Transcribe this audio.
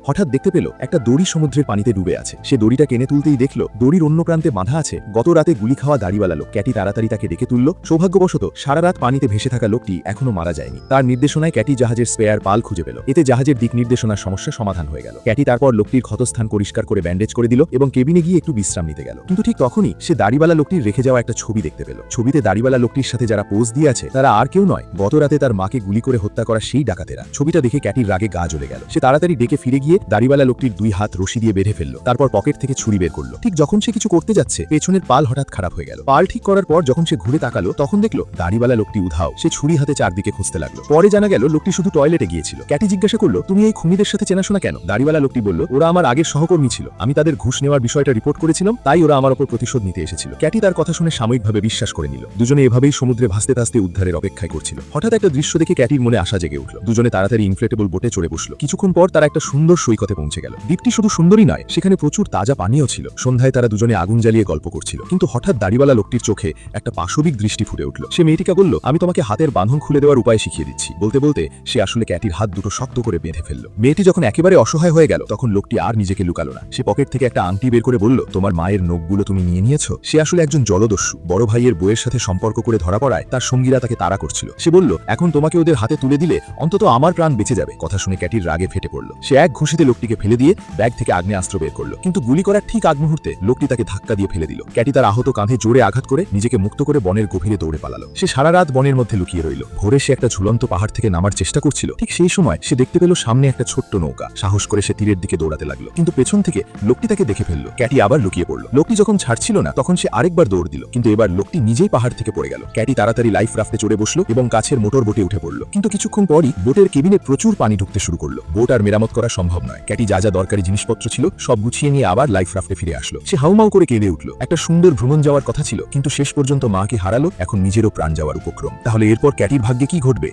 হঠাৎ দেখতে পেল একটা দড়ি সমুদ্রের পানিতে ডুবে আছে। সে দড়িটা টেনে তুলতেই দেখল দড়ির অন্য প্রান্তে বাঁধা আছে গত রাতে গুলি খাওয়া দাড়িওয়ালা লোক। ক্যাটি তাড়াতাড়ি তাকে ডেকে তুলল। সৌভাগ্যবশত সারা রাত পানিতে ভেসে থাকা লোকটি এখনো মারা যায়নি। তার নির্দেশনায় ক্যাটি জাহাজের স্পেয়ার পাল খুঁজে পেল। এতে জাহাজের দিক নির্দেশনার সমস্যা সমাধান হয়ে গেল। ক্যাটি তারপর লোকটির ক্ষতস্থান পরিষ্কার করে ব্যান্ডেজ করে দিল এবং কেবিনে গিয়ে একটু বিশ্রাম নিতে গেল। কিন্তু ঠিক তখনই সে দাড়িওয়ালা লোকটির রেখে যাওয়া একটা ছবি দেখতে পেল। ছবিতে দাড়িওয়ালা লোকটির সাথে যারা পোজ দিয়ে আছে তারা আর কেউ নয়, গত রাতে তার মাকে গুলি করে হত্যা করা সেই ডাকাতেরা। ছবিটা দেখে ক্যাটির রাগে গা জ্বলে গেল। সে তাড়াতাড়ি ডেকে ফিরে গিয়ে দাড়িওয়ালা লোকটির 2 হাত রশি দিয়ে বেঁধে ফেলল। তারপর পকেট থেকে ছুরি বের করলো। ঠিক যখন সে কিছু করতে যাচ্ছে পেছনের পাল হঠাৎ খারাপ হয়ে গেল। পাল ঠিক করার পর যখন সে ঘুরে তাকালো তখন দেখলো দাড়িওয়ালা লোকটি উধাও। সে ছুরি হাতে চারদিকে খুঁজতে লাগলো। পরে জানা গেল লোকটি শুধু টয়লেটে গিয়েছিল। ক্যাটি জিজ্ঞাসা করলো, তুমি এই খুনিদের সাথে চেনাশোনা কেন? দাড়িওয়ালা লোকটি বলল, ওরা আমার আগের সহকর্মী ছিল। আমি তাদের ঘুষ নেওয়ার বিষয়টা রিপোর্ট করেছিলাম, তাই ওরা আমার উপর প্রতিশোধ নিতে এসেছিল। ক্যাটি তার কথা শুনে সাময়িকভাবে বিশ্বাস করে নিল। দুজনে এভাবেই সমুদ্রে ভাসতে ভাসতে উদ্ধারের অপেক্ষায় করছিল। হঠাৎ একটা দৃশ্য দেখে ক্যাটির মনে আশা জেগে উঠল। দুজনে তাড়াতাড়ি ইনফ্লেটেবল বোটে চড়ে বসলো। কিছুক্ষণ পর তারা একটা সুন্দর সৈকতে পৌঁছে গেল। দ্বীপটি শুধু সুন্দরই নয়, সেখানে প্রচুর তাজা পানিও ছিল। সন্ধ্যায় তারা দুজনে আগুন জ্বালিয়ে গল্প করছিল। কিন্তু হঠাৎ দাড়িওয়ালা লোকটির চোখে একটা পাশবিক দৃষ্টি ফুটে উঠল। সে মেয়েটিকে বলল, আমি তোমাকে হাতের বাঁধন খুলে দেওয়ার উপায় শিখিয়ে দিচ্ছি। বলতে বলতে সে আসলে ক্যাটির হাত দুটো শক্ত করে বেঁধে ফেলল। মেয়েটি যখন একেবারে অসহায় হয়ে গেল তখন লোকটি আর নিজেকে লুকালো না। সে পকেট থেকে একটা আংটি বের করে বলল, তোমার মায়ের নখগুলো তুমি নিয়ে নিয়েছো। সে আসলে একজন জলদস্যু। বড় ভাইয়ের বইয়ের সাথে সম্পর্ক করে ধরা পড়ায় তার সঙ্গীরা তাকে তাড়া করছিল। সে বলল, এখন তোমাকে ওদের হাতে তুলে দিলে অন্তত আমার প্রাণ বেঁচে যাবে। কথা শুনে ক্যাটির রাগে ফেটে পড়ল। সে এক ঘুষিতে লোকটিকে ফেলে দিয়ে ব্যাগ থেকে আগ্নেয়াস্ত্র বের করলো। কিন্তু গুলি করার ঠিক আগ মুহূর্তে লোকটি তাকে ধাক্কা দিয়ে ফেলে দিল। ক্যাটি তার আহত কাঁধে জোরে আঘাত করে নিজেকে মুক্ত করে বনের গভীরে দৌড়ে পালালো। সে সারা রাত বনের মধ্যে লুকিয়ে রইল। ভোরে সে একটা ঝুলন্ত পাহাড় থেকে নামার চেষ্টা করছিল। ঠিক সেই সময় সে দেখতে পেল সামনে একটা ছোট্ট নৌকা। সাহস করে সে তীরের দিকে দৌড়াতে লাগলো। কিন্তু পেছন থেকে লোকটি তাকে দেখে ফেললো। ক্যাটি আবার লুকিয়ে পড়ল। লোকটি যখন ছাড়ছিল না তখন সে আরেকবার দৌড় দিল। কিন্তু এবার লোকটি নিজেই পাহাড় থেকে পড়ে গেল। ক্যাটি তাড়াতাড়ি লাইফ রাফটে চড়ে বসলো এবং কাছের মোটর বোটে উঠে পড়ল। কিন্তু কিছুক্ষণ পরই বোটের কেবিনে প্রচুর পানি ঢুকতে শুরু করলো। বোট আর মেরামত করা সম্ভব নয়। ক্যাটি যা যা দরকারি জিনিসপত্র ছিল সব গুছিয়ে নিয়ে আবার লাইফ রাফটে ফিরে আসলো। সে হাউমাউ করে কেঁদে উঠল। একটা সুন্দর ভ্রমণ যাওয়ার কথা ছিল, কিন্তু শেষ পর্যন্ত মাকে হারালো। এখন নিজেরও প্রাণ যাওয়ার উপক্রম। তাহলে এরপর ক্যাটির ভাগ্যে কি ঘটবে?